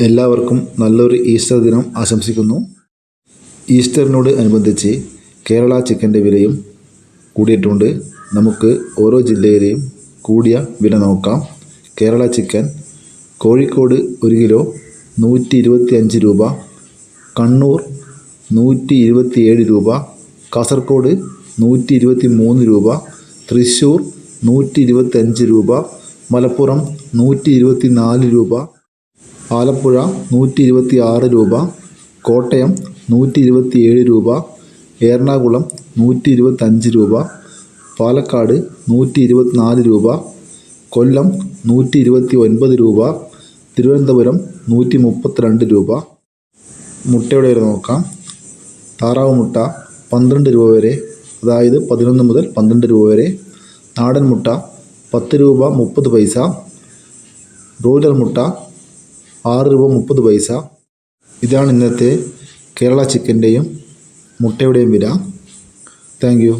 എല്ലാവർക്കും നല്ലൊരു ഈസ്റ്റർ ദിനം ആശംസിക്കുന്നു. ഈസ്റ്ററിനോട് അനുബന്ധിച്ച് കേരള ചിക്കൻ്റെ വിലയും കൂടിയിട്ടുണ്ട്. നമുക്ക് ഓരോ ജില്ലയിലെയും കൂടിയ വില നോക്കാം. കേരള ചിക്കൻ കോഴിക്കോട് 1 കിലോ 125 രൂപ, കണ്ണൂർ 127 രൂപ, കാസർഗോഡ് 123 രൂപ, തൃശ്ശൂർ 125 രൂപ, മലപ്പുറം 124 രൂപ, ആലപ്പുഴ 126 രൂപ, കോട്ടയം 127 രൂപ, എറണാകുളം 125 രൂപ, പാലക്കാട് 124 രൂപ, കൊല്ലം 129 രൂപ, തിരുവനന്തപുരം 132 രൂപ. മുട്ടയുടെ വില നോക്കാം. താറാവ് മുട്ട 12 രൂപ വരെ, അതായത് 11 മുതൽ 12 രൂപ വരെ. നാടൻ മുട്ട 10 രൂപ 30 പൈസ. ബ്രോയിലർ മുട്ട 6 രൂപ 30 പൈസ. ഇതാണ് ഇന്നത്തെ കേരള ചിക്കൻ്റെയും മുട്ടയുടെയും വില. Thank you.